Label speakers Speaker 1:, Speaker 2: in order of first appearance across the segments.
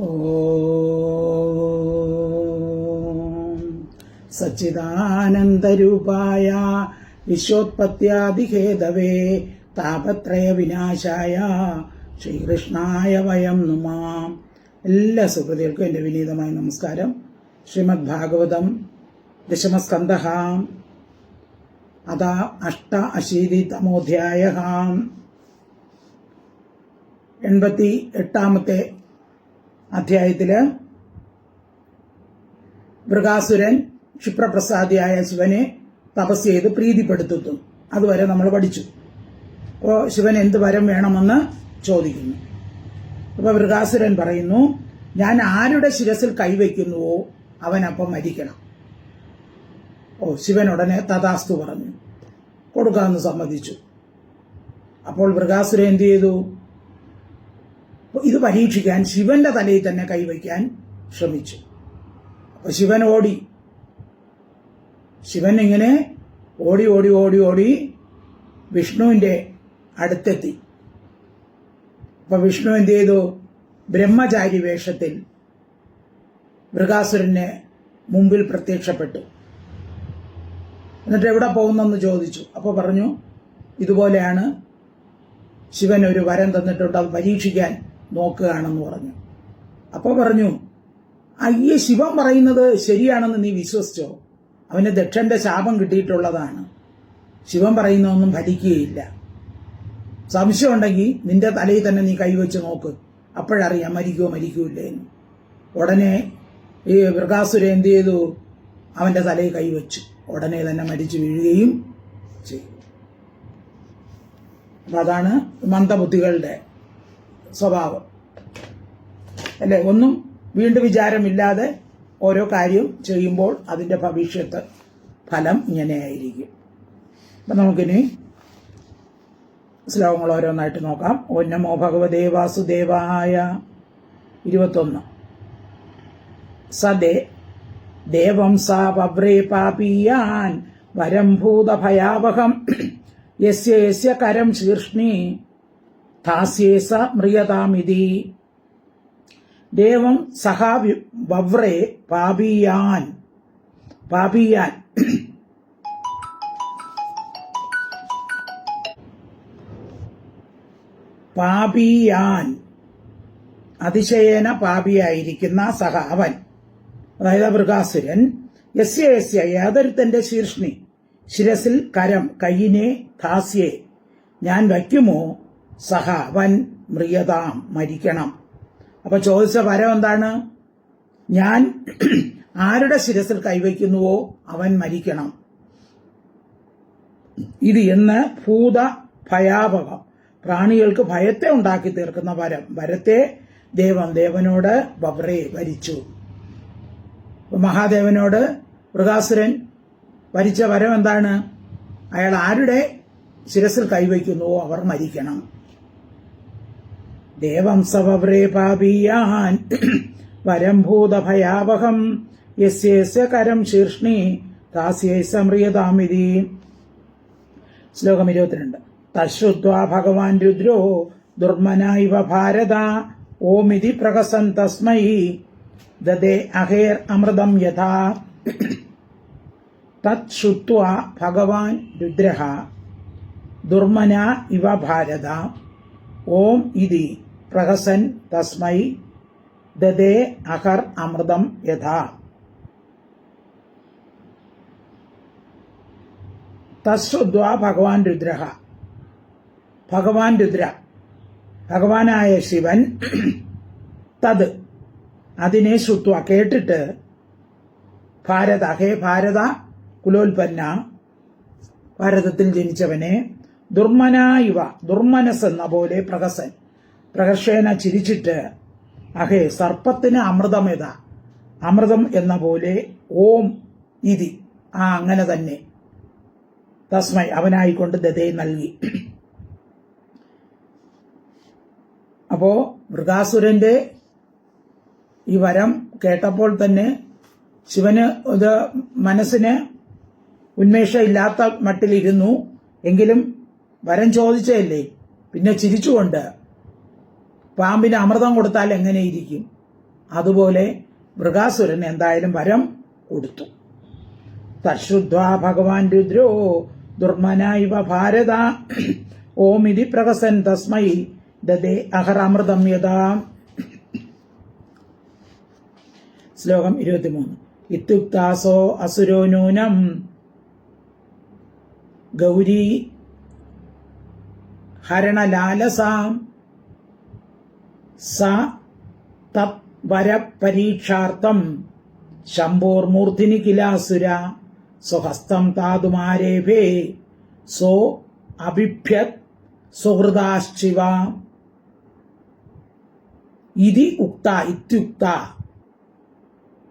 Speaker 1: ഓം സച്ചിദാനന്ദരൂപായ വിശ്വോത്പത്യാദിഹേതവേ താപത്രയ വിനാശായ ശ്രീകൃഷ്ണായ വയം നുമാം. എല്ലാ സുഹൃത്തുക്കൾക്കും എൻ്റെ വിനീതമായ നമസ്കാരം. ശ്രീമദ് ഭാഗവതം ദശമസ്കന്ധഃ അഥ അഷ്ടാശീതിതമോധ്യായഃ 88ാമത്തെ അധ്യായത്തില് വൃകാസുരൻ ക്ഷിപ്രപ്രസാദിയായ ശിവനെ തപസ് ചെയ്ത് പ്രീതിപ്പെടുത്തുന്നു. അതുവരെ നമ്മൾ പഠിച്ചു. അപ്പോൾ ശിവൻ എന്ത് വരം വേണമെന്ന് ചോദിക്കുന്നു. അപ്പോൾ വൃകാസുരൻ പറയുന്നു, ഞാൻ ആരുടെ ശിരസിൽ കൈവയ്ക്കുന്നുവോ അവനപ്പം മരിക്കണം. ശിവൻ ഉടനെ തഥാസ്തു പറഞ്ഞു, കൊടുക്കാമെന്ന് സമ്മതിച്ചു. അപ്പോൾ വൃകാസുരൻ എന്ത് ചെയ്തു? ഇത് പരീക്ഷിക്കാൻ ശിവന്റെ തലയിൽ തന്നെ കൈവയ്ക്കാൻ ശ്രമിച്ചു. അപ്പൊ ശിവൻ ഓടി. ശിവൻ ഇങ്ങനെ ഓടി ഓടി ഓടി ഓടി വിഷ്ണുവിന്റെ അടുത്തെത്തി. അപ്പൊ വിഷ്ണു എന്ത് ചെയ്തു? ബ്രഹ്മചാരി വേഷത്തിൽ വൃകാസുരന് മുമ്പിൽ പ്രത്യക്ഷപ്പെട്ടു. എന്നിട്ട് എവിടെ പോകുന്നെന്ന് ചോദിച്ചു. അപ്പൊ പറഞ്ഞു, ഇതുപോലെയാണ് ശിവൻ ഒരു വരം തന്നിട്ടുണ്ട്, അത് പരീക്ഷിക്കാൻ നോക്കുകയാണെന്ന് പറഞ്ഞു. അപ്പൊ പറഞ്ഞു, അയ്യേ, ശിവൻ പറയുന്നത് ശരിയാണെന്ന് നീ വിശ്വസിച്ചോ? അവന് ദക്ഷന്റെ ശാപം കിട്ടിയിട്ടുള്ളതാണ്. ശിവൻ പറയുന്നതൊന്നും ഫലിക്കുകയില്ല. സംശയം ഉണ്ടെങ്കിൽ നിന്റെ തലയിൽ തന്നെ നീ കൈവച്ച് നോക്ക്, അപ്പോഴറിയാം മരിക്കുമോ മരിക്കൂല്ലേ എന്ന്. ഉടനെ ഈ വൃകാസുരൻ എന്ത് ചെയ്തു? അവന്റെ തലയിൽ കൈവച്ചു. ഉടനെ തന്നെ മരിച്ചു വീഴുകയും ചെയ്തു. അപ്പൊ അതാണ് മന്ദബുദ്ധികളുടെ സ്വഭാവം അല്ലെ. ഒന്നും വീണ്ടും വിചാരമില്ലാതെ ഓരോ കാര്യം ചെയ്യുമ്പോൾ അതിന്റെ ഭവിഷ്യത്ത് ഫലം ഇങ്ങനെയായിരിക്കും. അപ്പൊ നമുക്കിനി ശ്ലോകങ്ങൾ ഓരോന്നായിട്ട് നോക്കാം. ഓം നമോ ഭഗവതേ വാസുദേവായ. 21 സദേ ദേവം സാ പവ്രേ പാപീയാൻ വരം ഭൂതഭയാവഹം യസ്യ യസ്യ കരം ശീർഷ്ണി ധാസ്യേസ മ്രിയതാമിതി. ദേവം സഹാ വവ്രേ പാപീയാൻ. പാപീയാൻ പാപീയാൻ അതിശയേന പാപിയായിരിക്കുന്ന സഹ അവൻ, അതായത് വൃകാസുരൻ, യസ്യ യസ്യ യാതൊരുത്തന്റെ ശീർഷ്ണി ശിരസിൽ കരം കയ്യിനെ ധാസ്യേ ഞാൻ വയ്ക്കുമോ സഹ അവൻ മ്രിയതാം മരിക്കണം. അപ്പൊ ചോദിച്ച വരം എന്താണ്? ഞാൻ ആരുടെ ശിരസിൽ കൈവയ്ക്കുന്നുവോ അവൻ മരിക്കണം. ഇത് എന്ന് ഭൂത ഭയാവകം, പ്രാണികൾക്ക് ഭയത്തെ ഉണ്ടാക്കി തീർക്കുന്ന വരം. വരത്തെ ദേവനോട് വവ്രേ വരിച്ചു. മഹാദേവനോട് വൃകാസുരൻ വരിച്ച വരം എന്താണ്? അയാൾ ആരുടെ ശിരസിൽ കൈവയ്ക്കുന്നുവോ അവർ മരിക്കണം. ദേവം സവവ്രേ പാപീയാൻ വരം ഭൂതഭയാവഹം യസ്യ കരം ശീർഷ്ണി ദാസ്യേസ മ്രിയതാമിതി. ശ്ലോകം 22 തശ്രുത്വാ ഭഗവാൻ രുദ്രോ ദുർമന ഇവ ഭാരത ഓമിതി പ്രഹസൻ തസ്മൈ ദദേ അഹേർ അമൃതം യഥാ. തത് ശ്രുത്വാ ഭഗവാൻ രുദ്രഃ ദുർമന ഇവ ഭാരത ഓം ഇതി പ്രഹസൻ തസ്മൈ ദദേ അഹർ അമൃതം യഥാ. തശ്രുത്വാ ഭഗവാൻ രുദ്രഃ, ഭഗവാൻ രുദ്ര, ഭഗവാനായ ശിവൻ, തത് അതിനെ ശ്രുത്വ കേട്ടിട്ട്, ഭാരത ഹേ ഭാരത കുലോൽപ്പന്ന, ഭാരതത്തിൽ ജനിച്ചവനെ, ദുർമന ഇവ ദുർമനസ് എന്ന പോലെ പ്രഹസൻ പ്രഹർഷേന ചിരിച്ചിട്ട്, അഹേ സർപ്പത്തിന് അമൃതമെത അമൃതം എന്ന പോലെ, ഓം ഇതി അങ്ങനെ തന്നെ, തസ്മൈ അവനായിക്കൊണ്ട് ദതേ നൽകി. അപ്പോ വൃകാസുരന്റെ ഈ വരം കേട്ടപ്പോൾ തന്നെ ശിവന് ഇത് മനസ്സിന് ഉന്മേഷമില്ലാത്ത മട്ടിലിരുന്നു. എങ്കിലും വരം ചോദിച്ചതല്ലേ, പിന്നെ ചിരിച്ചുകൊണ്ട് പാമ്പിന് അമൃതം കൊടുത്താൽ എങ്ങനെയിരിക്കും? അതുപോലെ മൃഗാസുരൻ എന്തായാലും വരം കൊടുത്തു. തശ്രുദ്ധ്വാ ഭഗവാൻ രുദ്രോ ദുർമന ഇവ ഭാരത ഓമിതി പ്രഹസൻ തസ്മൈ ദദേ അഹറമൃതം യഥാ. ശ്ലോകം 23. ഇത്യുക്താസോ അസുരോ നൂനം ഗൗരീ ഹരണലാലസാം സ തത് വരപരീക്ഷാർത്ഥം ശംഭോർമൂർധിനി കിലാസുര സ്വഹസ്തം താതുമാരേഭേ സോ അഭിഭ്യത് സുഹൃദാശ്ചിവ. ഇതി ഉക്ത ഇത്യുക്ത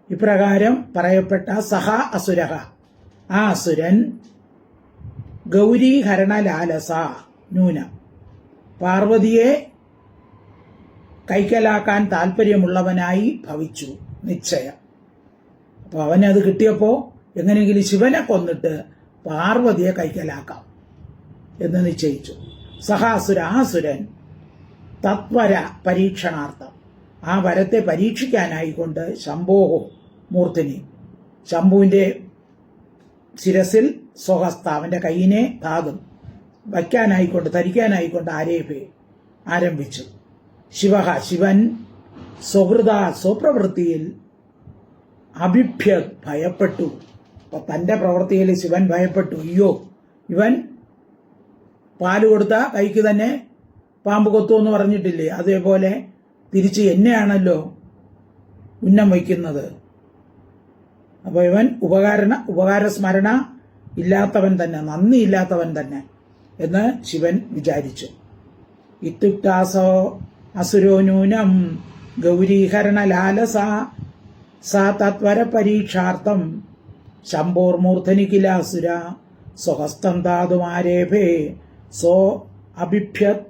Speaker 1: ഇപ്രകാരം പറയപ്പെട്ട സഹ അസുരഹ ആ അസുരൻ ഗൗരീഹരണലാലസ നൂന പാർവതിയെ കൈക്കലാക്കാൻ താല്പര്യമുള്ളവനായി ഭവിച്ചു നിശ്ചയം. അപ്പൊ അവനത് കിട്ടിയപ്പോ എങ്ങനെയെങ്കിലും ശിവനെ കൊന്നിട്ട് പാർവതിയെ കൈക്കലാക്കാം എന്ന് നിശ്ചയിച്ചു. സഹാസുര ആസുരൻ തത്വര പരീക്ഷണാർത്ഥം ആ വരത്തെ പരീക്ഷിക്കാനായിക്കൊണ്ട് ശംഭോഹോ മൂർത്തിനി ശംഭുവിന്റെ ശിരസിൽ സ്വഹസ്ത അവന്റെ കൈയിനെ ധാതും വയ്ക്കാനായിക്കൊണ്ട് ധരിക്കാനായിക്കൊണ്ട് ആരേഭേ ആരംഭിച്ചു. ശിവ ശിവൻ സുഹൃത സ്വപ്രവൃത്തിയിൽ അഭിഭ്യ ഭയപ്പെട്ടു. അപ്പൊ തന്റെ പ്രവൃത്തിയിൽ ശിവൻ ഭയപ്പെട്ടു. അയ്യോ ഇവൻ പാല് കൊടുത്ത കൈക്ക് തന്നെ പാമ്പ് കൊത്തു എന്ന് പറഞ്ഞിട്ടില്ലേ, അതേപോലെ തിരിച്ച് എന്നെയാണല്ലോ ഉന്നം വയ്ക്കുന്നത്. അപ്പൊ ഇവൻ ഉപകാരസ്മരണ ഇല്ലാത്തവൻ തന്നെ, നന്ദിയില്ലാത്തവൻ തന്നെ എന്ന് ശിവൻ വിചാരിച്ചു. ഇത്യുക്താസോ അസുരോ നൂനം ഗൗരീഹരണലാലസ സാ തത്വര പരീക്ഷാർത്ഥം ശംഭോർമൂർധനി കിലാസുര സ്വഹസ്തം ധാതുമാരേഭേ സോ അഭിഭ്യത്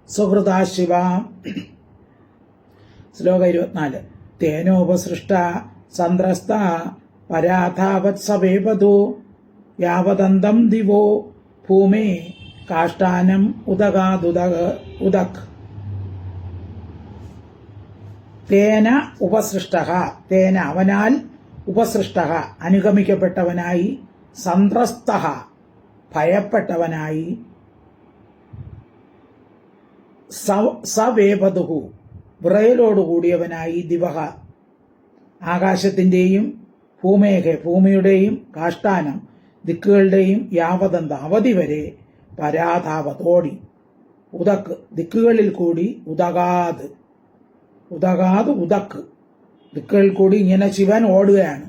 Speaker 1: സുഹൃദാശിവ. ശ്ലോകം 24. തേനോപസൃഷ്ട സന്ത്രസ്ത പരാധാവത് സവേപതു യാവദന്തം ദിവോ ഭൂമേ കാഷ്ടാനം ഉദക്. തേന ഉപസൃഷ്ട തേന അവനാൽ ഉപസൃഷ്ട അനുഗമിക്കപ്പെട്ടവനായി സന്ത്രസ്ത ഭയപ്പെട്ടവനായി സവേപതുഹു വിറയലോടുകൂടിയവനായി ദിവഹ ആകാശത്തിന്റെയും ഭൂമിയുടെയും കാഷ്ടാനം ദിക്കുകളുടെയും യാവതന്ത അവധി വരെ പരാധാവതോടി ഉദക്ക് ദിക്കുകളിൽ കൂടി ഉദകാത് ഉദക്ക് ദിക്കുകളിൽ കൂടി ഇങ്ങനെ ശിവൻ ഓടുകയാണ്.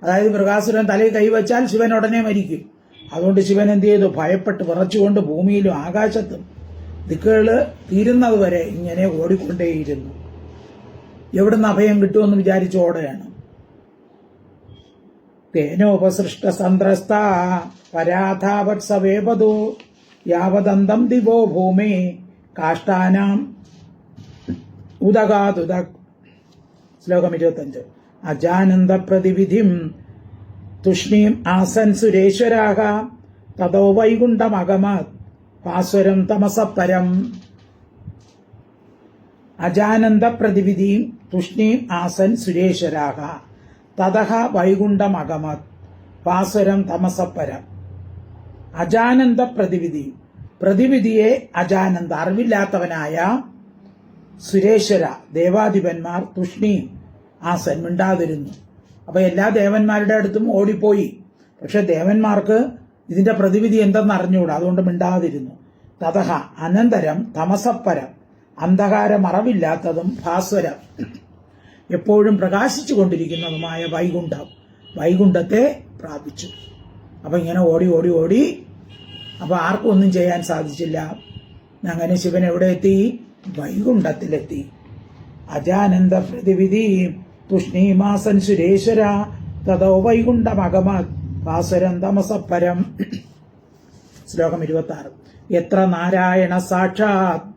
Speaker 1: അതായത് മൃഗാസുരൻ തലയിൽ കൈവച്ചാൽ ശിവൻ ഉടനെ മരിക്കും. അതുകൊണ്ട് ശിവൻ എന്ത് ചെയ്തു? ഭയപ്പെട്ട് വിറച്ചുകൊണ്ട് ഭൂമിയിലും ആകാശത്തും ദിക്കുകള് തീരുന്നതുവരെ ഇങ്ങനെ ഓടിക്കൊണ്ടേയിരുന്നു. എവിടുന്ന് അഭയം കിട്ടുമെന്ന് വിചാരിച്ച് ഓടുകയാണ്. തേനോപസൃഷ്ട സന്ത്രസ്ത പരാധാവത് സവേപതു യാവദന്തം ദിവോ ഭൂമി കാഷ്ടാനാം ഉദകാതുദക്. ശ്ലോകം 25. അജാനന്ദ പ്രതിവിധിം തുഷ്ണീം ആസൻ സുരേശ്വരാഹ തതോ വൈകുണ്ഠമഗമത് ഭാസ്വരം തമസപരം. അജാനന്ദ പ്രതിവിധിം തുഷ്ണീം ആസൻ സുരേശ്വരാഹ തതഹ വൈകുണ്ഠമഗമത് ഭാസ്വരം തമസപരം. അജാനന്ദ പ്രതിവിധി പ്രതിവിധിയെ അജാനന്ദ അറിവില്ലാത്തവനായ സുരേശ്വര ദേവാധിപന്മാർ തുഷ്ണീം ആസൻ മിണ്ടാതിരുന്നു. അപ്പൊ എല്ലാ ദേവന്മാരുടെ അടുത്തും ഓടിപ്പോയി. പക്ഷെ ദേവന്മാർക്ക് ഇതിന്റെ പ്രതിവിധി എന്തെന്ന് അറിഞ്ഞുകൂടാ, അതുകൊണ്ട് മിണ്ടാതിരുന്നു. തതഹ അനന്തരം തമസപ്പരം അന്ധകാരം അറവില്ലാത്തതും ഭാസ്വരം എപ്പോഴും പ്രകാശിച്ചു കൊണ്ടിരിക്കുന്നതുമായ വൈകുണ്ഠത്തെ പ്രാപിച്ചു. അപ്പൊ ഇങ്ങനെ ഓടി ഓടി ഓടി അപ്പൊ ആർക്കും ഒന്നും ചെയ്യാൻ സാധിച്ചില്ല. അങ്ങനെ ശിവൻ എവിടെ എത്തി? വൈകുണ്ഠത്തിലെത്തി. അജാനന്ദ പ്രതിവിധി തുഷ്ണീമാസൻ സുരേശ്വര തതോ വൈകുണ്ഠമഗമത് ഭാസ്വരം തമസപരം. ശ്ലോകം 26. എത്ര നാരായണ സാക്ഷാത്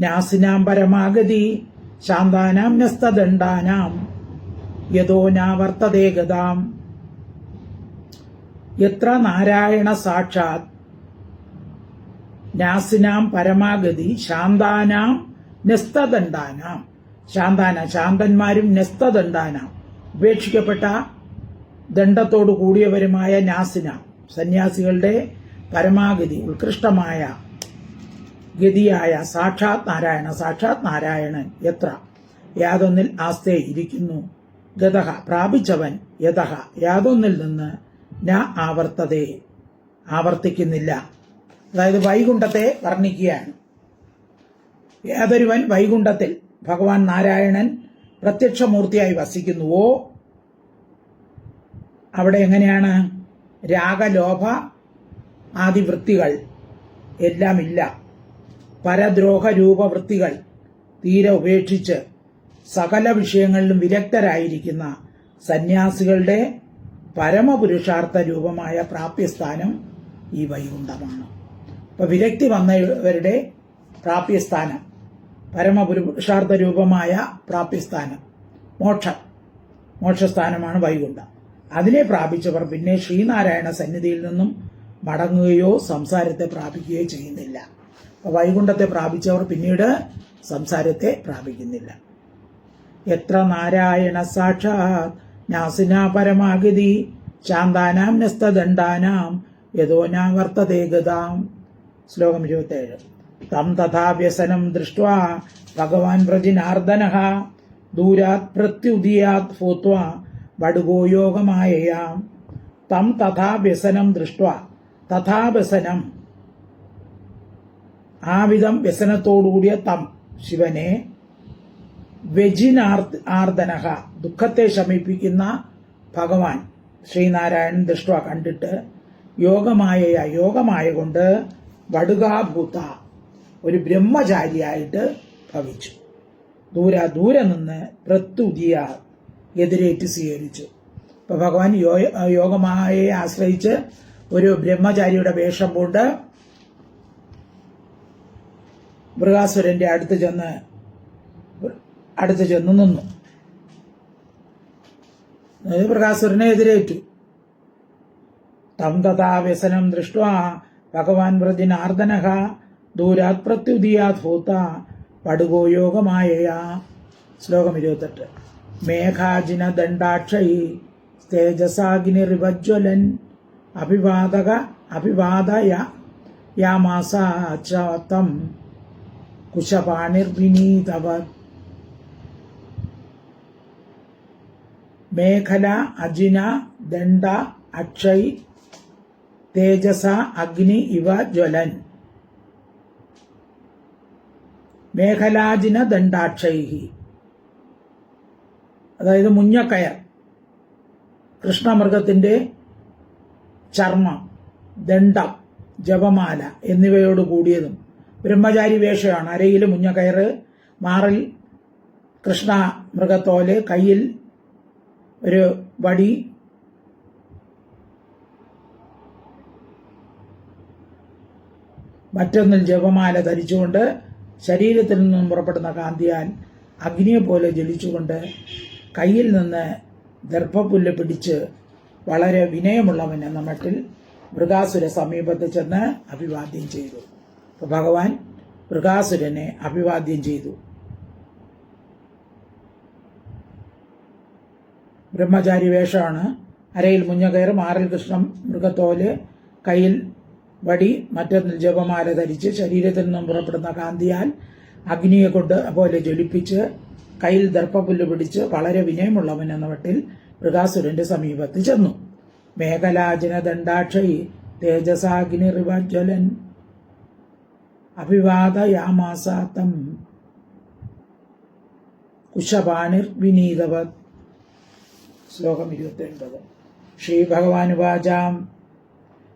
Speaker 1: നാസിനാം പരമാഗതി ശാന്താനാം ന്യസ്തദണ്ഡാനാം യതോ നാവർത്തതേ ഗതാം. എത്ര നാരായണ സാക്ഷാത് നാസിനാം പരമാഗതി ശാന്താനാം ന്യസ്തദണ്ഡാനാം ശാന്തന്മാരും ന്യസ്തദണ്ഡാന ഉപേക്ഷിക്കപ്പെട്ട ദണ്ഡത്തോടു കൂടിയവരുമായ നാസിന സന്യാസികളുടെ പരമാഗതി ഉത്കൃഷ്ടമായ ഗതിയായ സാക്ഷാത് നാരായണൻ എത്ര യാതൊന്നിൽ ആസ്തേ ഇരിക്കുന്നു ഗതഹ പ്രാപിച്ചവൻ യതഹ യാതൊന്നിൽ നിന്ന് ആവർത്തതേ ആവർത്തിക്കുന്നില്ല. അതായത് വൈകുണ്ഠത്തെ വർണ്ണിക്കുകയാണ്. ഏതൊരുവൻ വൈകുണ്ഠത്തിൽ ഭഗവാൻ നാരായണൻ പ്രത്യക്ഷമൂർത്തിയായി വസിക്കുന്നുവോ അവിടെ എങ്ങനെയാണ് രാഗലോഭ ആദിവൃത്തികൾ എല്ലാം ഇല്ല. പരദ്രോഹ രൂപവൃത്തികൾ തീരെ ഉപേക്ഷിച്ച് സകല വിഷയങ്ങളിലും വിരക്തരായിരിക്കുന്ന സന്യാസികളുടെ പരമപുരുഷാർത്ഥ രൂപമായ പ്രാപ്യസ്ഥാനം ഈ വൈകുണ്ഠമാണ്. ഇപ്പൊ വിരക്തി വന്നവരുടെ പ്രാപ്യസ്ഥാനം പരമപുരുഷാർത്ഥ രൂപമായ പ്രാപ്യസ്ഥാനം മോക്ഷസ്ഥാനമാണ് വൈകുണ്ഠം. അതിനെ പ്രാപിച്ചവർ പിന്നെ ശ്രീനാരായണ സന്നിധിയിൽ നിന്നും മടങ്ങുകയോ സംസാരത്തെ പ്രാപിക്കുകയോ ചെയ്യുന്നില്ല. വൈകുണ്ഠത്തെ പ്രാപിച്ചവർ പിന്നീട് സംസാരത്തെ പ്രാപിക്കുന്നില്ല. എത്ര നാരായണ സാക്ഷാത് നാസിനാ പരമാഗതി ശാന്താനാം നസ്തദണ്ഡാനാം യതോനാ വർത്തതേ ഗതാം. ശ്ലോകം 27. തം തഥാ വ്യസനം ദൃഷ്ട്വാ ഭഗവാൻ വ്രജിനാർദ്ദനഃ ദൂരാത് പ്രത്യുദീയാത് ഭൂത്വാ വടുകോ യോഗമായയാം. തം തഥാ വ്യസനം ദൃഷ്ട്വാ തഥാ വ്യസനം ആവിധം വ്യസനത്തോടുകൂടിയ തം ശിവനെ വ്യജിനാർദ്ദനഃ ദുഃഖത്തെ ശമിപ്പിക്കുന്ന ഭഗവാൻ ശ്രീനാരായണൻ ദൃഷ്ട്വ കണ്ടിട്ട് യോഗമായ കൊണ്ട് വടുകാഭൂത ഒരു ബ്രഹ്മചാരിയായിട്ട് ഭവിച്ചു. ദൂരെ നിന്ന് പ്രത്യുദിയ എതിരേറ്റ് സ്വീകരിച്ചു. ഇപ്പൊ ഭഗവാൻ യോഗമായയെ ആശ്രയിച്ച് ഒരു ബ്രഹ്മചാരിയുടെ വേഷം കൊണ്ട് മൃഗാസുരന്റെ അടുത്ത് ചെന്ന് നിന്നു. മൃഗാസുരനെ എതിരേറ്റു. തം തഥാ വ്യസനം ദൃഷ്ട്വാ ഭഗവാൻ വ്രജിനാർദ്ദനഃ ദൂരാത് പ്രത്യുദീയാത് ഭൂത പടുകോ യോഗമായയാ. ശ്ലോകം 28. മേഘാജിന ദണ്ഡാക്ഷൈ തേജസാഗ്നിരിവജ്വലൻ അഭിവാദയാമാസാചം കുശപാണിർവിനീതവത്. മേഖല അജിന ദണ്ഡ അക്ഷൈ തേജസ അഗ്നി ഇവ ജ്വലൻ. മേഖലാജിന ദണ്ഡാക്ഷൈ അതായത് മുഞ്ഞക്കയർ, കൃഷ്ണമൃഗത്തിന്റെ ചർമ്മം, ദണ്ഡം, ജപമാല എന്നിവയോട് കൂടിയതും ബ്രഹ്മചാരി വേഷമാണ്. അരയിൽ മുഞ്ഞക്കയറ്, മാറിൽ കൃഷ്ണ മൃഗത്തോല്, കയ്യിൽ ഒരു വടി, മറ്റൊന്നിൽ ജപമാല ധരിച്ചുകൊണ്ട് ശരീരത്തിൽ നിന്നും പുറപ്പെടുന്ന കാന്തിയാൽ അഗ്നിയെ പോലെ ജ്വലിച്ചുകൊണ്ട് കയ്യിൽ നിന്ന് ദർഭപുല്ല് പിടിച്ച് വളരെ വിനയമുള്ളവൻ എന്ന മട്ടിൽ മൃഗാസുര സമീപത്ത് ചെന്ന് അഭിവാദ്യം ചെയ്തു. അപ്പോൾ ഭഗവാൻ മൃഗാസുരനെ അഭിവാദ്യം ചെയ്തു. ബ്രഹ്മചാരി വേഷമാണ്. അരയിൽ മുഞ്ഞകയർ, മാറിൽ കൃഷ്ണ മൃഗത്തോല്, കയ്യിൽ വടി, മറ്റൊന്നിൽ ജപമാല ധരിച്ച് ശരീരത്തിൽ നിന്നും പുറപ്പെടുന്ന കാന്തിയാൽ അഗ്നിയെ കൊണ്ട് പോലെ ജ്വലിപ്പിച്ച് കയ്യിൽ ദർഭപുല്ല് പിടിച്ച് വളരെ വിനയമുള്ളവൻ എന്ന മട്ടിൽ മൃഗാസുരന്റെ സമീപത്ത് ചെന്നു. മേഖലാജന ദണ്ഡാക്ഷൈ തേജസാഗ്നിരിവജ്വലൻ അഭിവാദയാമാസാതം കുശപാണിർ വിനീതവത്. ശ്ലോകം 29. ശ്രീഭഗവാനുവാചാം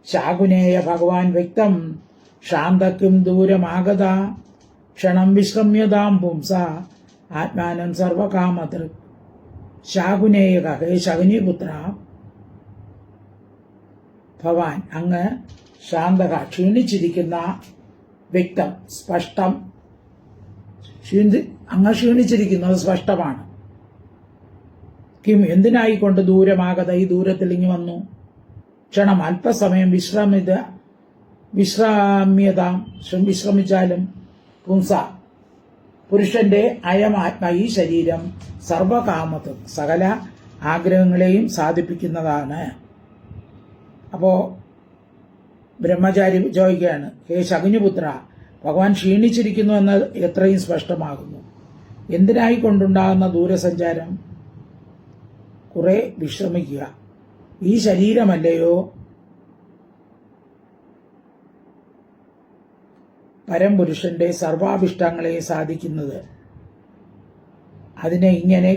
Speaker 1: ശാകുനേയ ഭഗവാൻ വ്യക്തം ശാന്തക്കും ദൂരമാഗത ക്ഷണം വിശ്രമ്യതാം പുംസ ആത്മാനം സർവകാമതൃ. ശാകുനേയക, ഹേ ശകുനിപുത്ര, ഭവാൻ അങ്ങ് ശാന്തക ക്ഷീണിച്ചിരിക്കുന്ന വ്യക്തം സ്പഷ്ടം, അങ്ങ് ക്ഷീണിച്ചിരിക്കുന്നത് സ്പഷ്ടമാണ്. കിം എന്തിനായിക്കൊണ്ട് ദൂരമാകത ഈ ദൂരത്തിൽ ഇങ്ങി വന്നു. ക്ഷണം അല്പസമയം വിശ്രമിച്ചാലും പുംസ പുരുഷന്റെ അയമാത്മ ഈ ശരീരം സർവകാമത്തും സകല ആഗ്രഹങ്ങളെയും സാധിപ്പിക്കുന്നതാണ്. അപ്പോ ബ്രഹ്മചാരി ചോദിക്കുകയാണ്, ഹേ ശകുനിപുത്ര, ഭഗവാൻ ക്ഷീണിച്ചിരിക്കുന്നു എന്ന് എത്രയും സ്പഷ്ടമാകുന്നു. എന്തിനായി കൊണ്ടുണ്ടാകുന്ന ദൂരസഞ്ചാരം? കുറെ വിശ്രമിക്കുക. ഈ ശരീരമല്ലയോ പരംപുരുഷന്റെ സർവാഭിഷ്ടങ്ങളെ സാധിക്കുന്നത്? അതിനെ ഇങ്ങനെ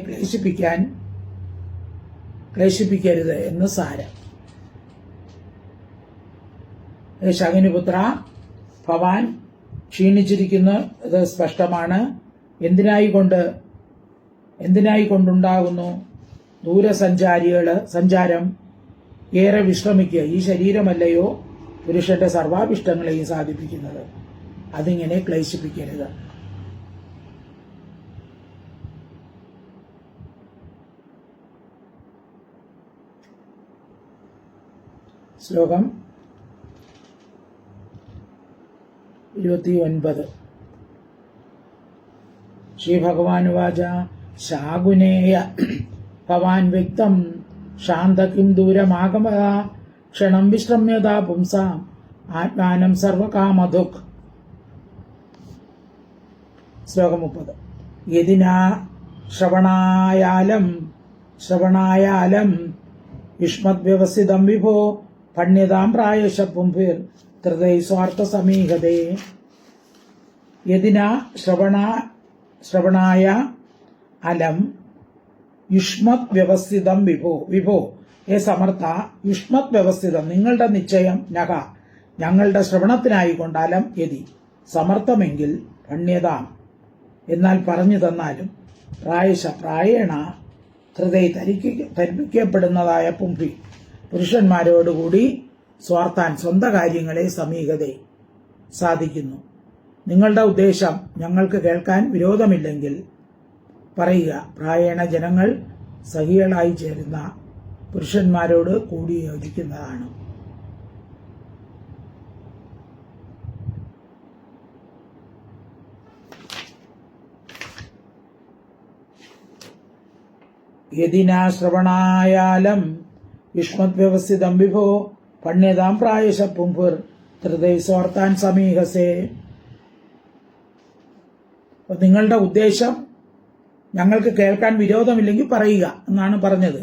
Speaker 1: ക്ലേശിപ്പിക്കരുത് എന്ന് സാരം. ശകുനിപുത്ര, ഭവാൻ ക്ഷീണിച്ചിരിക്കുന്നത് സ്പഷ്ടമാണ്. എന്തിനായി കൊണ്ടുണ്ടാകുന്നു സഞ്ചാരം? ഏറെ വിശ്രമിക്കുക. ഈ ശരീരമല്ലയോ പുരുഷന്റെ സർവാഭിഷ്ടങ്ങളെയും സാധിപ്പിക്കുന്നത്. അതിങ്ങനെ ക്ലേശിപ്പിക്കരുത്. ശ്ലോകം 29. ശ്രീഭഗവാനുവാച ശാകുനേയ ഭവാൻ വ്യക്തം ശാന്തകിം ദൂരമാഗമത ക്ഷണം വിശ്രമ്യതാ പുംസാം ആത്മാനം സർവകാമധുക്. ശ്ലോകം 30. യദിനാ ശ്രവണായാലം യുഷ്മദ്വ്യവസ്ഥിതം വിഭോ പണ്യതാം പ്രായശ പുംഭിർ ധൃതൈ സ്വാർത്ഥ സമീഹതേ. യദിനാ ശ്രവണായ അലം യുഷ്മത് വ്യവസ്ഥിതം വിഭോ ഹേ സമർത്ഥ, യുഷ്മത് വ്യവസ്ഥിതം നിങ്ങളുടെ നിശ്ചയം നഖ ഞങ്ങളുടെ ശ്രവണത്തിനായിക്കൊണ്ട് അലം യതി സമർത്ഥമെങ്കിൽ പണ്യതാം എന്നാൽ പറഞ്ഞു തന്നാലും പ്രായേണ ഹൃദയ ധരിപ്പിക്കപ്പെടുന്നതായ പുംഭി പുരുഷന്മാരോടുകൂടി സ്വാർത്ഥാൻ സ്വന്തം കാര്യങ്ങളെ സമീകതയെ സാധിക്കുന്നു. നിങ്ങളുടെ ഉദ്ദേശം ഞങ്ങൾക്ക് കേൾക്കാൻ വിരോധമില്ലെങ്കിൽ പറയുക. പ്രായേണ ജനങ്ങൾ സഹികളായി ചേരുന്ന പുരുഷന്മാരോട് കൂടി യോജിക്കുന്നതാണ്. യദിനാ ശ്രവണായാലം യുഷ്മദ്വ്യവസ്ഥിതം വിഭോ പണ്യതാം പ്രായശ പുംഭുർ ധൃതൈ സ്വാർത്ഥാൻ സമീഹസേ. നിങ്ങളുടെ ഉദ്ദേശം ഞങ്ങൾക്ക് കേൾക്കാൻ വിരോധമില്ലെങ്കിൽ പറയുക എന്നാണ് പറഞ്ഞത്.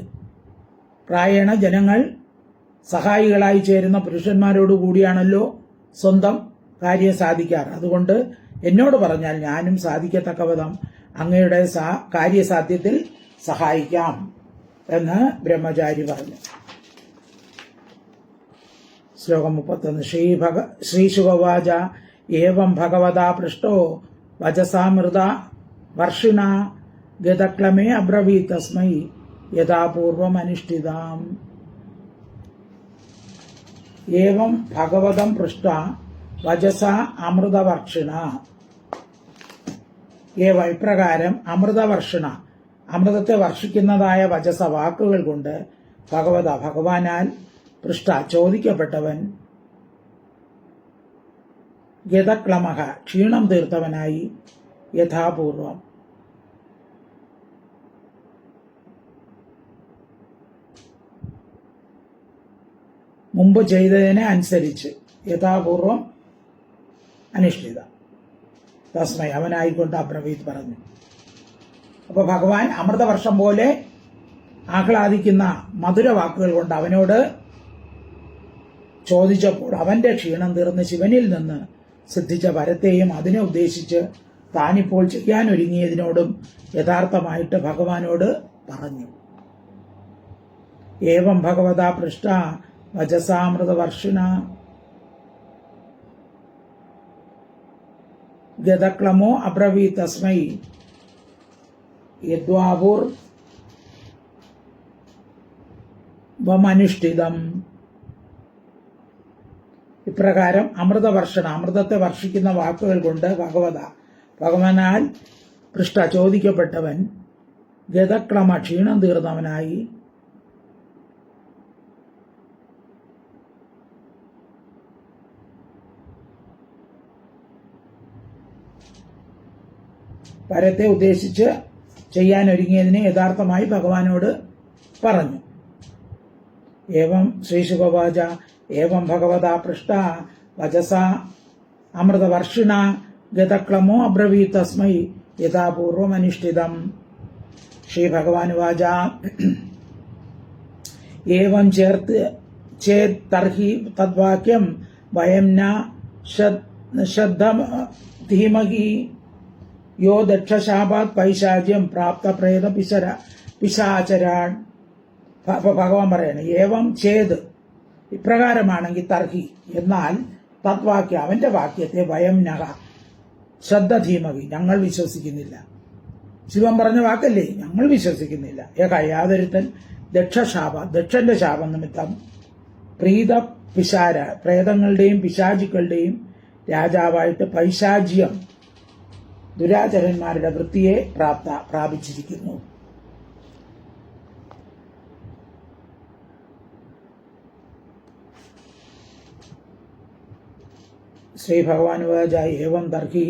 Speaker 1: പ്രായേണ ജനങ്ങൾ സഹായികളായി ചേരുന്ന പുരുഷന്മാരോടുകൂടിയാണല്ലോ സ്വന്തം കാര്യം സാധിക്കാറ്. അതുകൊണ്ട് എന്നോട് പറഞ്ഞാൽ ഞാനും സാധിക്കത്തക്കവിധം അങ്ങയുടെ കാര്യസാധ്യത്തിൽ സഹായിക്കാം എന്ന് ബ്രഹ്മചാരി പറഞ്ഞു. ശ്ലോകം 31. ശ്രീശുകവാച ഏവം ഭഗവതാ പൃഷ്ടോ വചസാമൃത വർഷിണ ഗതക്ലമേ അബ്രവീത് തസ്മൈ യഥാപൂർവമനുഷ്ഠിതാം. ഏവം ഭഗവതം പൃഷ്ട വചസ അമൃതവർഷിണ. ഏവ ഇപ്രകാരം അമൃതവർഷിണ അമൃതത്തെ വർഷിക്കുന്നതായ വചസ വാക്കുകൾ കൊണ്ട് ഭഗവാനാൽ പൃഷ്ട ചോദിക്കപ്പെട്ടവൻ ഗതക്ലമഹ ക്ഷീണം തീർത്തവനായി യഥാപൂർവം മുമ്പ് ചെയ്തതിനെ അനുസരിച്ച് യഥാപൂർവം അനുഷ്ഠിത തസ്മൈ അവനായിക്കൊണ്ട് അബ്രവീത് പറഞ്ഞു. അപ്പൊ ഭഗവാൻ അമൃതവർഷം പോലെ ആഹ്ലാദിക്കുന്ന മധുരവാക്കുകൾ കൊണ്ട് അവനോട് ചോദിച്ചപ്പോൾ അവന്റെ ക്ഷീണം തീർന്ന് ശിവനിൽ നിന്ന് സിദ്ധിച്ച വരത്തെയും അതിനെ ഉദ്ദേശിച്ച് താനിപ്പോൾ ചെയ്യാനൊരുങ്ങിയതിനോടും യഥാർത്ഥമായിട്ട് ഭഗവാനോട് പറഞ്ഞു. ഏവം ഭഗവതാ പൃഷ്ട വചസാമൃതവർഷിണ ഗതക്ലമോ അബ്രവീത് തസ്മൈ യദ്വാപൂർ വമനുഷ്ഠിതം. ഇപ്രകാരം അമൃതവർഷണ അമൃതത്തെ വർഷിക്കുന്ന വാക്കുകൾ കൊണ്ട് ഭഗവാനാൽ പൃഷ്ട ചോദിക്കപ്പെട്ടവൻ ഗതക്ലമ ക്ഷീണം തീർന്നവനായി പരത്തെ ഉദ്ദേശിച്ച് ചെയ്യാനൊരുങ്ങിയതിനെ യഥാർത്ഥമായി ഭഗവാനോട് പറഞ്ഞു. ഏവം ശ്രീശുകവാച ഏവം ഭഗവതാ പൃഷ്ട വചസ അമൃതവർഷിണ ഗതക്ലമോ അബ്രവീത് തസ്മൈ യഥാപൂർവമനുഷ്ഠിതം. ശ്രീ ഭഗവാനുവാച ഏവം ചേത് തർഹി തദ്വാക്യം വയം ന ശ്രദ്ധമഹി യോ ദക്ഷശാപാത് പൈശാചിയം പ്രാപ്ത പ്രേത പിശാചരാൻ. ഭഗവാൻ പറയാണ് ഏവം ചേത് ഇപ്രകാരമാണെങ്കിൽ തർഹി എന്നാൽ തദ്വാക്യം അവന്റെ വാക്യത്തെ വയം നഹ ശ്രദ്ധ ധീമകി ഞങ്ങൾ വിശ്വസിക്കുന്നില്ല. ശിവൻ പറഞ്ഞ വാക്കല്ലേ, ഞങ്ങൾ വിശ്വസിക്കുന്നില്ല. യാതൊരുത്തൻ ദക്ഷന്റെ ശാപം നിമിത്തം പ്രീത പിശാര പ്രേതങ്ങളുടെയും പിശാചുക്കളുടെയും രാജാവായിട്ട് പൈശാചിയം ദുരാചരന്മാരുടെ വൃത്തിയെ പ്രാപിച്ചിരിക്കുന്നു. ശ്രീ ഭഗവാനുവാച ഏവം തർഹി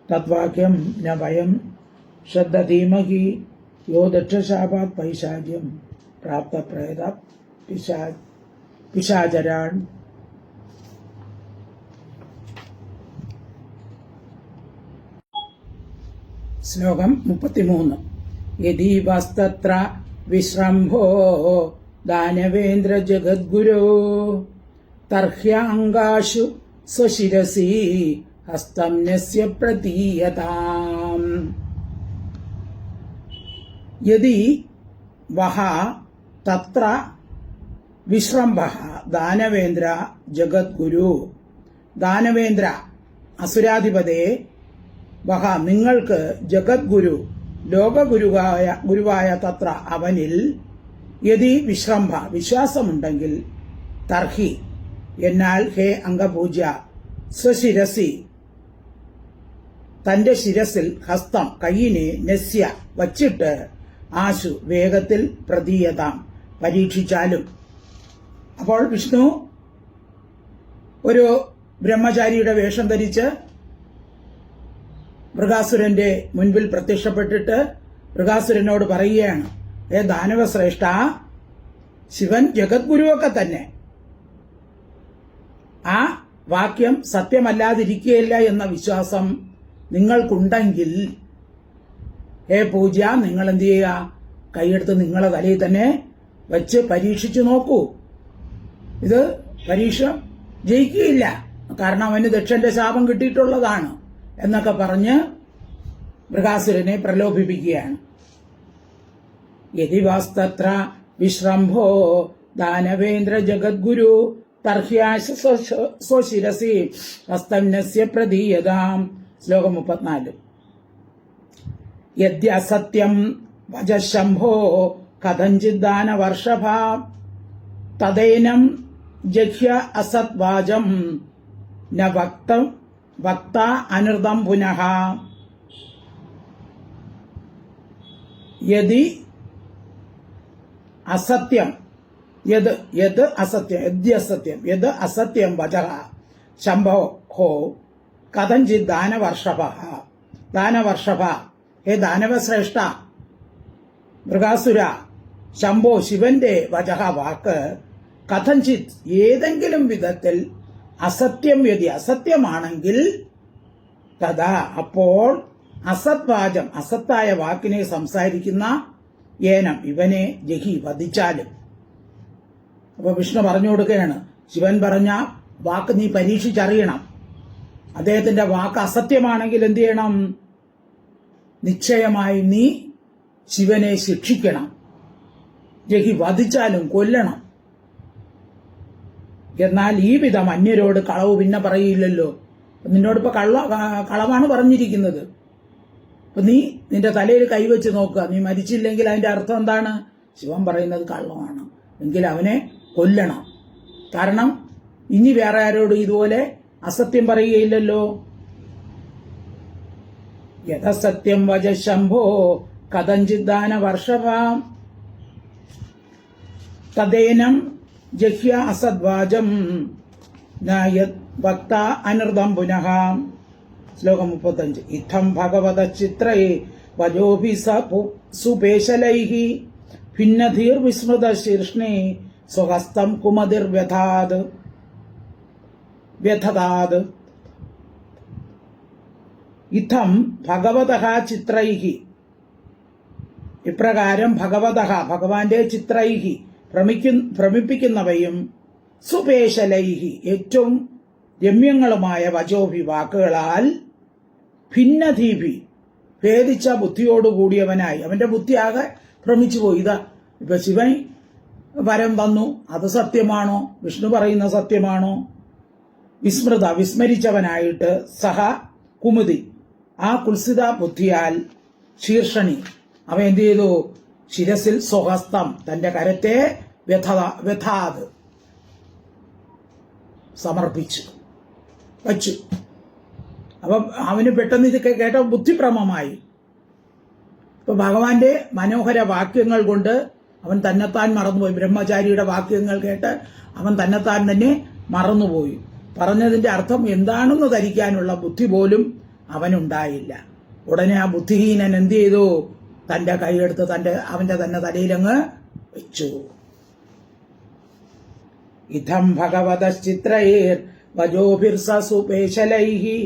Speaker 1: തദ്വാക്യം ന വയം ശ്രദ്ധധീമഹി യോ ദക്ഷശാപാത് പൈശാചിയം പ്രാപ്ത പ്രേത പിശാചരാൻ. ശ്ലോകം 33. യദീവസ്തത്ര വിശ്രംഭോ ദാനവേന്ദ്ര ജഗദ്ഗുരോ തർഹ്യാങ്കാശു സ്വശിരസി ഹസ്തം നസ്യ പ്രതീയതാം. യദി വഹ തത്ര വിശ്രംഭഃ ദാനവേന്ദ്ര ജഗദ്ഗുരു. ദാനവേന്ദ്ര അസുരാധിപതേ വഹ നിങ്ങൾക്ക് ജഗദ്ഗുരു ഗുരുവായ തത്ര അവനിൽ യദി വിശ്രംഭ വിശ്വാസമുണ്ടെങ്കിൽ തർഹി എന്നാൽ ഹേ അംഗപൂജ്യ സ്വശിരസി തന്റെ ശിരസിൽ ഹസ്തം കൈയിനെ നസ്യ വച്ചിട്ട് ആശു വേഗത്തിൽ പ്രതീയതാം പരീക്ഷിച്ചാലും. അപ്പോൾ വിഷ്ണു ഒരു ബ്രഹ്മചാരിയുടെ വേഷം ധരിച്ച് മൃഗാസുരന്റെ മുൻപിൽ പ്രത്യക്ഷപ്പെട്ടിട്ട് മൃഗാസുരനോട് പറയുകയാണ്, ദാനവശ്രേഷ്ഠ, ശിവൻ ജഗദ്ഗുരുവൊക്കെ തന്നെ, ആ വാക്യം സത്യമല്ലാതിരിക്കുകയില്ല എന്ന വിശ്വാസം നിങ്ങൾക്കുണ്ടെങ്കിൽ ഹേ പൂജ്യ, നിങ്ങൾ എന്ത് ചെയ്യുക, കൈയെടുത്ത് നിങ്ങളെ തലയിൽ തന്നെ വെച്ച് പരീക്ഷിച്ചു നോക്കൂ. ഇത് പരീക്ഷ ജയിക്കുകയില്ല, കാരണം അവന് ദക്ഷന്റെ ശാപം കിട്ടിയിട്ടുള്ളതാണ് എന്നൊക്കെ പറഞ്ഞ് മൃഗാസുരനെ പ്രലോഭിപ്പിക്കുകയാണ്. യദിവാസ്തത്ര വിശ്രംഭോ ദാനവേന്ദ്ര ജഗദ്ഗുരു തർഹ്യാശ സ്വശിരസി ഹസ്തം നസ്യ പ്രതീയതാം. ശ്ലോകം 34. യദ്യസത്യം വജശംഭോ കഥഞ്ചിദ്ദാനവർഷഭ തദേനം ജഹ്യ അസത്വാചം ന വക്ത അനൃതം പുനഃ. യദി അസത്യം യത് അസത്യം വചഃ ശംഭോ കഥഞ്ചിത് ദാനവർഷഭ ഹേ ദാനവശ്രേഷ്ഠ മൃഗാസുര, ശംഭോ ശിവന്റെ വചഃ വാക്ക്, കഥഞ്ചിത് ഏതെങ്കിലും വിധത്തിൽ, അസത്യം യതി അസത്യമാണെങ്കിൽ, തഥാ അപ്പോൾ, അസത്വാചം അസത്തായ വാക്കിനെ സംസാരിക്കുന്ന ഏനം ഇവനെ ജഹി വധിച്ചാലും. അപ്പൊ വിഷ്ണു പറഞ്ഞു കൊടുക്കുകയാണ്, ശിവൻ പറഞ്ഞ വാക്ക് നീ പരീക്ഷിച്ചറിയണം. അദ്ദേഹത്തിന്റെ വാക്ക് അസത്യമാണെങ്കിൽ എന്ത് ചെയ്യണം? നിശ്ചയമായി നീ ശിവനെ ശിക്ഷിക്കണം, ജഹി വധിച്ചാലും കൊല്ലണം. എന്നാൽ ഈ വിധം അന്യരോട് കളവ് പിന്നെ പറയില്ലല്ലോ. നിന്നോടിപ്പോ കളവാണ് പറഞ്ഞിരിക്കുന്നത്. അപ്പൊ നീ നിന്റെ തലയിൽ കൈവച്ച് നോക്കുക, നീ മരിച്ചില്ലെങ്കിൽ അതിന്റെ അർത്ഥം എന്താണ്? ശിവൻ പറയുന്നത് കള്ളമാണ്, എങ്കിൽ അവനെ കൊല്ലണം. കാരണം ഇനി വേറെ ആരോടും ഇതുപോലെ അസത്യം പറയുകയില്ലല്ലോ. യഥസത്യം വജശംഭോ കഥഞ്ചിദ്ദാനവർഷഭ തദേനം ജഹ്യ അസദ്വാചം വക്ത അനൃതം പുനഃ. ശ്ലോകം 35. ഇത്തം ഭഗവത ചിത്രയെ വജോഭി സുപേശലൈഹി ഭിന്നധീർ വിസ്മൃത ശീർഷ്ണേ സ്വഹസ്തം കുമതിർ വ്യഥതാത്. ഇത്തം ഭഗവതഃ ചിത്രൈഹി, ഇപ്രകാരം ഭഗവതഃ ഭഗവാന്റെ ചിത്രൈഹി ഭ്രമിപ്പിക്കുന്നവയും സുപേശലൈഹി ഏറ്റവും രമ്യങ്ങളുമായ വചോഭി വാക്കുകളാൽ ഭിന്നധീഭി ഭേദിച്ച ബുദ്ധിയോടുകൂടിയവനായി, അവന്റെ ബുദ്ധിയാകെ ഭ്രമിച്ചുപോയി. ഇപ്പൊ ശിവൻ വരം തന്നു, അത് സത്യമാണോ? വിഷ്ണു പറയുന്ന സത്യമാണോ? വിസ്മരിച്ചവനായിട്ട് സഹ കുമുദി, ആ കുൽസിത ബുദ്ധിയാൽ ശീർഷണി അവൻ എന്ത് ചെയ്തു? ശിരസിൽ സ്വഹസ്തം തന്റെ കരത്തെ വ്യഥാത് സമർപ്പിച്ചു വച്ചു. അപ്പൊ അവന് പെട്ടെന്ന് ഇത് കേട്ട ബുദ്ധിഭ്രമമായി. ഇപ്പൊ ഭഗവാന്റെ മനോഹര വാക്യങ്ങൾ കൊണ്ട് അവൻ തന്നെത്താൻ മറന്നുപോയി. ബ്രഹ്മചാരിയുടെ വാക്യങ്ങൾ കേട്ട് അവൻ തന്നെത്താൻ തന്നെ മറന്നുപോയി. പറഞ്ഞതിന്റെ അർത്ഥം എന്താണെന്ന് ധരിക്കാനുള്ള ബുദ്ധി പോലും അവനുണ്ടായില്ല. ഉടനെ ആ ബുദ്ധിഹീനൻ എന്ത് ചെയ്തു? തന്റെ കൈയെടുത്ത് അവന്റെ തന്നെ തലയിലങ്ങ് വെച്ചു. ഇതം ഭഗവതശ്ചിത്രയേർ വജോഭിർസുപേശലൈഹി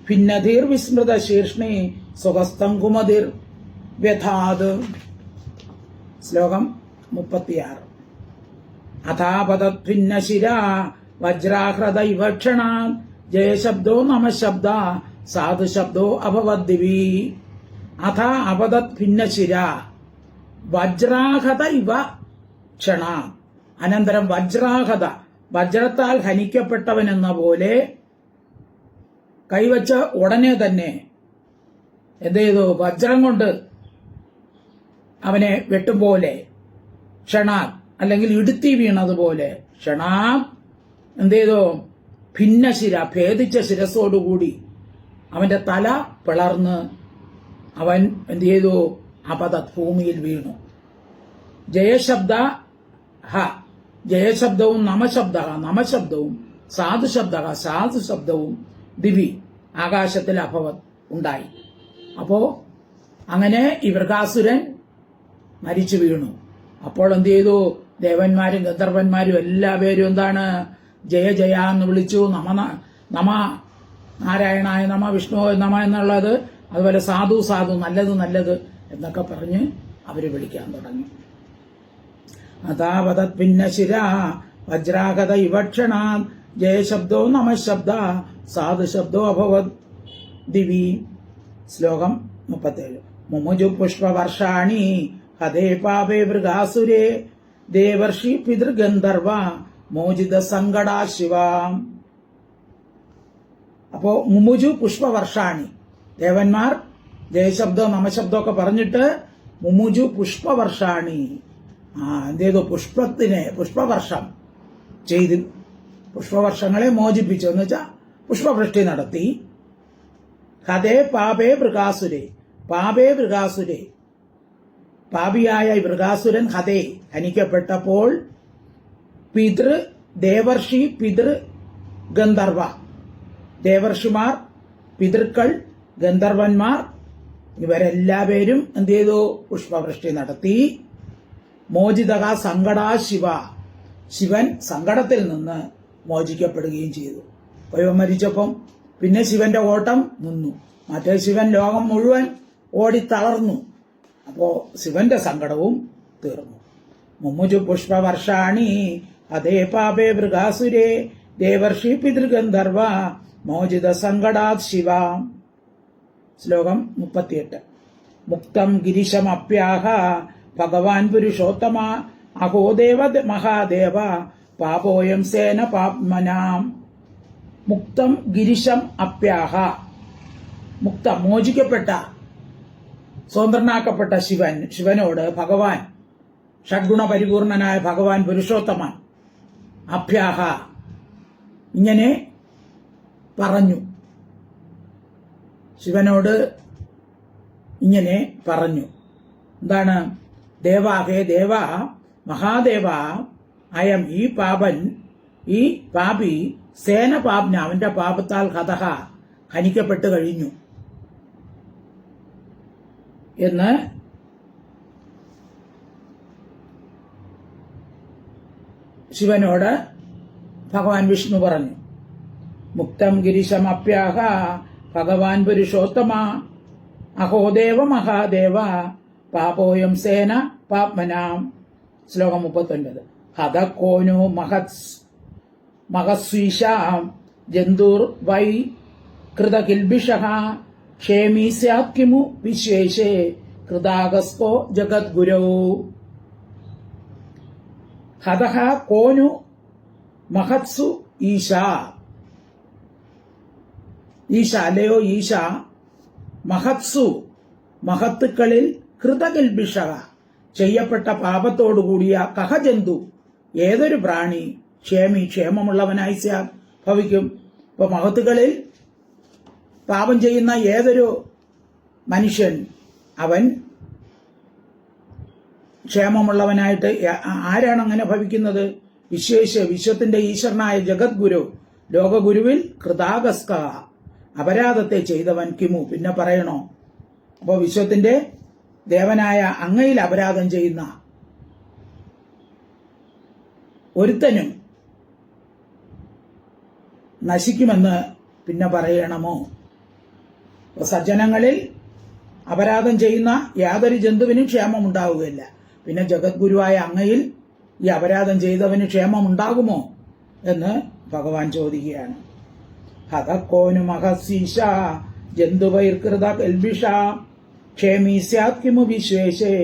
Speaker 1: ഭിന്നധീർ വിസ്മൃത ശീർഷ്ണേ സ്വഹസ്തം കുമതിർ വ്യഥാത്. ശ്ലോകം 36. അഥാപതത് ഭിന്നശിരാ വജ്രാഹൃദൈവ ക്ഷണാത് ജയശബ്ദോ നമശബ്ദ സാധുശബ്ദോ അഭവദ്ദിവി. അഥ അപതത് ഭിന്നശിര വജ്രാഹത ഇവ ക്ഷണ. അനന്തരം വജ്രാഹത, വജ്രത്താൽ ഹനിക്കപ്പെട്ടവനെന്ന പോലെ കൈവച്ച ഉടനെ തന്നെ എന്ത് ചെയ്തു? വജ്രം കൊണ്ട് അവനെ വെട്ടുപോലെ ക്ഷണാ, അല്ലെങ്കിൽ ഇടുത്തി വീണതുപോലെ ക്ഷണാ എന്ത് ചെയ്തു? ഭിന്നശിര ഭേദിച്ച ശിരസോടുകൂടി അവന്റെ തല പിളർന്ന് അവൻ എന്ത് ചെയ്തു? അപതത് ഭൂമിയിൽ വീണു. ജയശബ്ദ ഹ, ജയശബ്ദവും നമശബ്ദവും സാധുശബ്ദവും ദിവി ആകാശത്തിൽ അഭവത് ഉണ്ടായി. അപ്പോ അങ്ങനെ ഈ വൃകാസുരൻ മരിച്ചു വീണു. അപ്പോൾ എന്ത് ചെയ്തു? ദേവന്മാരും ഗന്ധർവന്മാരും എല്ലാവരും എന്താണ്? ജയ ജയ എന്ന് വിളിച്ചു. നമ നാരായണായ നമ, വിഷ്ണു നമ എന്നുള്ളത്, അതുപോലെ സാധു നല്ലത് എന്നൊക്കെ പറഞ്ഞ് അവര് വിളിക്കാൻ തുടങ്ങി. അതാവതത് ഭിന്നശിര വജ്രാഗത ഇവക്ഷണ ജയശബ്ദോ നമശബ്ദ സാധുശബ്ദോ അഭവത് ദിവി. ശ്ലോകം 37. മുമുജു പുഷ്പവർഷാണി ഹതേ പാപേ മൃഗാസുരേ ദേവർഷി പിതൃഗന്ധർവ മോചിത സങ്കടാ ശിവ. അപ്പോ മുമുജു പുഷ്പവർഷാണി, ദേവന്മാർ ജയശബ്ദം നമശബ്ദം ഒക്കെ പറഞ്ഞിട്ട് മുമുജു പുഷ്പവർഷാണി എന്ത് ചെയ്തു? പുഷ്പവർഷം ചെയ്തു. പുഷ്പവർഷങ്ങളെ മോചിപ്പിച്ചു എന്ന് വെച്ചാൽ പുഷ്പവൃഷ്ടി നടത്തി. ഹതേ പാപേ മൃഗാസുരേ, പാപിയായ വൃകാസുരൻ ഹതേ ഹനിക്കപ്പെട്ടപ്പോൾ ദേവർഷി ഗന്ധർവ, ദേവർഷിമാർ, പിതൃക്കൾ, ഗന്ധർവന്മാർ ഇവരെല്ലാവരും എന്ത് ചെയ്തു? പുഷ്പവൃഷ്ടി നടത്തി. മോചിതക സങ്കടാ ശിവ, ശിവൻ സങ്കടത്തിൽ നിന്ന് മോചിക്കപ്പെടുകയും ചെയ്തു. ഇവൻ മരിച്ചപ്പം പിന്നെ ശിവന്റെ ഓട്ടം നിന്നു. മറ്റേ ശിവൻ ലോകം മുഴുവൻ ഓടിത്തളർന്നു. അപ്പോ ശിവന്റെ സങ്കടവും തീർന്നു. മുമുജു പുഷ്പവർഷാണി അതേ പാപേ മൃഗാസുരേ ദേവർഷി പിതൃഗന്ധർവ മോചിത സങ്കടാത് ശിവ. ശ്ലോകം 38. മുക്തം ഗിരിശമപ്യാഹ ഭഗവാൻ പുരുഷോത്തമ അഹോ ദേവ മഹാദേവ പാപോയം സേന പാപ്മനാം. മുക്തം ഗിരിശം അപ്യാഹ, മുക്തം മോചിക്കപ്പെട്ട സ്വതന്ത്രനാക്കപ്പെട്ട ശിവനോട് ഭഗവാൻ, ഷഡ്ഗുണ പരിപൂർണനായ ഭഗവാൻ പുരുഷോത്തമൻ അഭ്യാഹ ഇങ്ങനെ പറഞ്ഞു. ശിവനോട് ഇങ്ങനെ പറഞ്ഞു. എന്താണ്? ദേവാഹേ ദേവ മഹാദേവ അയം ഈ പാപൻ, ഈ പാപി സേന പാപ്ന അവന്റെ പാപത്താൽ ഹനിക്കപ്പെട്ടു കഴിഞ്ഞു എന്ന് ശിവനോട് ഭഗവാൻ വിഷ്ണു പറഞ്ഞു. മുക്തം ഗിരിശമപ്യാഹ ഭഗവാൻ പുരുഷോത്തമ അഹോ ദേവ മഹാദേവ പാപോയം സേന പാപ്മനാം. ശ്ലോകം 39. ഹതകോനോ മഹസ്വീശാം ജന്തുർ വൈ കൃതകിൽബിഷഃ ക്ഷേമീ സ്യാത് കിമു വിശ്വേശേ കൃതാഗസ്കോ ജഗദ്ഗുരോ. ഹതഃ കോനു മഹത്സു ഈശ. ഈശ അല്ലയോ ഈശ, മഹത്സു മഹത്തുക്കളിൽ കൃതകിൽബിഷ ചെയ്യപ്പെട്ട പാപത്തോടുകൂടിയ കഹജന്തു ഏതൊരു പ്രാണി ക്ഷേമമുള്ളവനായി ഭവിക്കും. ഇപ്പൊ മഹത്തുക്കളിൽ പാപം ചെയ്യുന്ന ഏതൊരു മനുഷ്യൻ അവൻ ക്ഷേമമുള്ളവനായിട്ട് ആരാണ് അങ്ങനെ ഭവിക്കുന്നത്? വിശ്വത്തിന്റെ ഈശ്വരനായ ജഗദ്ഗുരു ലോകഗുരുവിൽ കൃതാഗസ്ക അപരാധത്തെ ചെയ്തവൻ കിമു പിന്നെ പറയണോ? അപ്പോൾ വിശ്വത്തിന്റെ ദേവനായ അങ്ങയിൽ അപരാധം ചെയ്യുന്ന ഒരുത്തനും നശിക്കുമെന്ന് പിന്നെ പറയണമോ? സജ്ജനങ്ങളിൽ അപരാധം ചെയ്യുന്ന യാതൊരു ജന്തുവിനും ക്ഷേമമുണ്ടാവുകയില്ല. പിന്നെ ജഗദ്ഗുരുവായ അങ്ങയിൽ ഈ അപരാധം ചെയ്തവന് ക്ഷേമമുണ്ടാകുമോ എന്ന് ഭഗവാൻ ചോദിക്കുകയാണ്. ഹതക്കോനു മഹസീശ ജന്തുവൈർകൃത കൽബിഷ ക്ഷേമീ സ്യാത് കിമു വിശ്വേശേ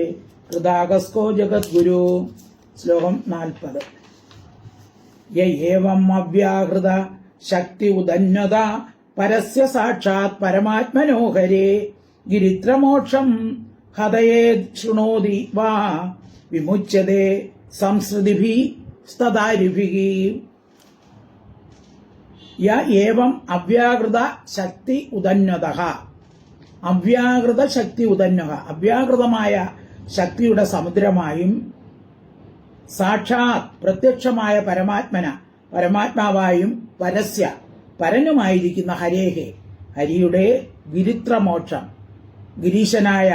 Speaker 1: കൃതാഗസ്കോ ജഗദ്ഗുരു. ശ്ലോകം 40. യേവം അവ്യാഹൃത ശക്തി ഉദന്യത പരസ്യ സാക്ഷാത് പരമാത്മനോഹരേ ഗിരിത്രമോക്ഷം ഹതയേ ശൃണോതി വാ വിമുച്യതേ സംസൃതിഭി സ്തദാരിഭി. യേവം അവ്യാകൃത ശക്തി ഉദന്യത. അവ്യാകൃത ശക്തി ഉദന്യത അവ്യാകൃതമായ ശക്തിയുടെ സമുദ്രമായും സാക്ഷാത് പ്രത്യക്ഷമായ പരമാത്മാവായും പരസ്യ പരനുമായിരിക്കുന്ന ഹരേഹെ ഹരിയുടെ ഗിരിത്രമോക്ഷം ഗിരീശനായ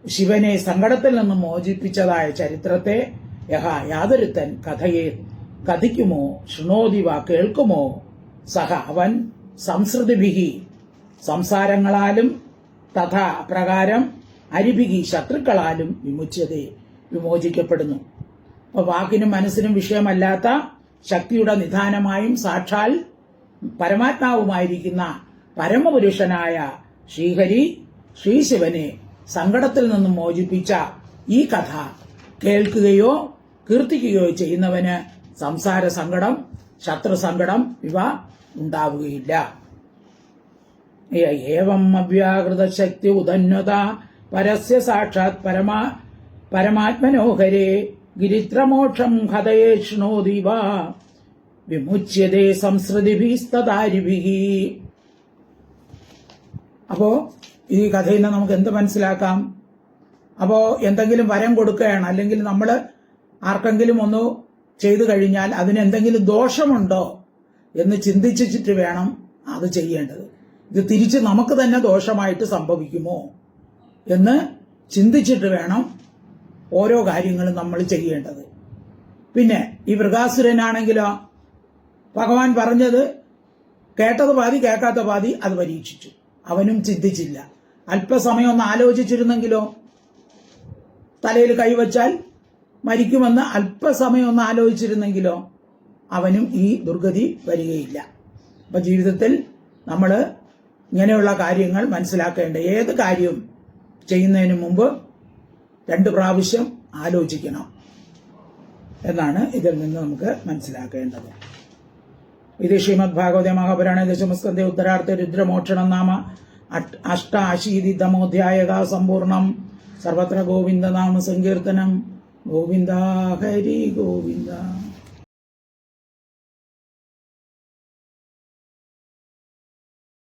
Speaker 1: ശിവനെ സങ്കടത്തിൽ നിന്നും മോചിപ്പിച്ചതായ ചരിത്രത്തെ യാതൊരുത്തൻ കഥിക്കുമോ ശൃണോതിവ കേൾക്കുമോ സഹ അവൻ സംസൃതിഭിഹി സംസാരങ്ങളാലും തഥാ പ്രകാരം അരിഭിഹി ശത്രുക്കളാലും വിമോചിക്കപ്പെടുന്നു. അപ്പൊ വാക്കിനും മനസ്സിനും വിഷയമല്ലാത്ത ശക്തിയുടെ നിധാനമായും സാക്ഷാൽ പരമാത്മാവുമായിരിക്കുന്ന പരമപുരുഷനായ ശ്രീഹരി ശ്രീശിവനെ സങ്കടത്തിൽ നിന്നും മോചിപ്പിച്ച ഈ കഥ കേൾക്കുകയോ കീർത്തിക്കുകയോ ചെയ്യുന്നവന് സംസാര സങ്കടം ശത്രു സങ്കടം ഇവ ഉണ്ടാവുകയില്ല. ഏവം അവ്യാകൃത ശക്തി ഉദന്യത പരസ്യ സാക്ഷാത് പരമാത്മനോഹരേ ഗിരിത്രമോക്ഷം ഹതയേ ശൃണോതി വാ വിമുച്യതേ സംസൃതിഭിസ്തദാരിഭി. അപ്പോ ഈ കഥയിൽ നിന്ന് നമുക്ക് എന്ത് മനസ്സിലാക്കാം? അപ്പോ എന്തെങ്കിലും വരം കൊടുക്കുകയാണ്, അല്ലെങ്കിൽ നമ്മൾ ആർക്കെങ്കിലും ഒന്ന് ചെയ്തു കഴിഞ്ഞാൽ അതിന് എന്തെങ്കിലും ദോഷമുണ്ടോ എന്ന് ചിന്തിച്ചിട്ട് വേണം അത് ചെയ്യേണ്ടത്. ഇത് തിരിച്ച് നമുക്ക് തന്നെ ദോഷമായിട്ട് സംഭവിക്കുമോ എന്ന് ചിന്തിച്ചിട്ട് വേണം ഓരോ കാര്യങ്ങളും നമ്മൾ ചെയ്യേണ്ടത്. പിന്നെ ഈ വൃകാസുരനാണെങ്കിലോ ഭഗവാൻ പറഞ്ഞത് കേട്ടത് പാതി കേൾക്കാത്ത പാതി അത് പരീക്ഷിച്ചു. അവനും ചിന്തിച്ചില്ല. അല്പസമയം ഒന്ന് ആലോചിച്ചിരുന്നെങ്കിലോ, തലയിൽ കൈവച്ചാൽ മരിക്കുമെന്ന് അല്പസമയം ഒന്ന് ആലോചിച്ചിരുന്നെങ്കിലോ അവനും ഈ ദുർഗതി വരികയില്ല. അപ്പൊ ജീവിതത്തിൽ നമ്മൾ ഇങ്ങനെയുള്ള കാര്യങ്ങൾ മനസ്സിലാക്കേണ്ട. ഏത് കാര്യവും ചെയ്യുന്നതിന് മുമ്പ് 2 പ്രാവശ്യം ആലോചിക്കണം എന്നാണ് ഇതിൽ നിന്ന് നമുക്ക് മനസ്സിലാക്കേണ്ടത്. ഇത് ശ്രീമദ് ഭാഗവത മഹാപുരാണ ദശമസ്കന്ധേ ഉത്തരാർത്ഥ രുദ്രമോക്ഷണം നാമ അഷ്ടാശീതിതമോധ്യായ സമ്പൂർണം. സർവത്ര ഗോവിന്ദ നാമ സങ്കീർത്തനം. ഗോവിന്ദ ഹരി ഗോവിന്ദ.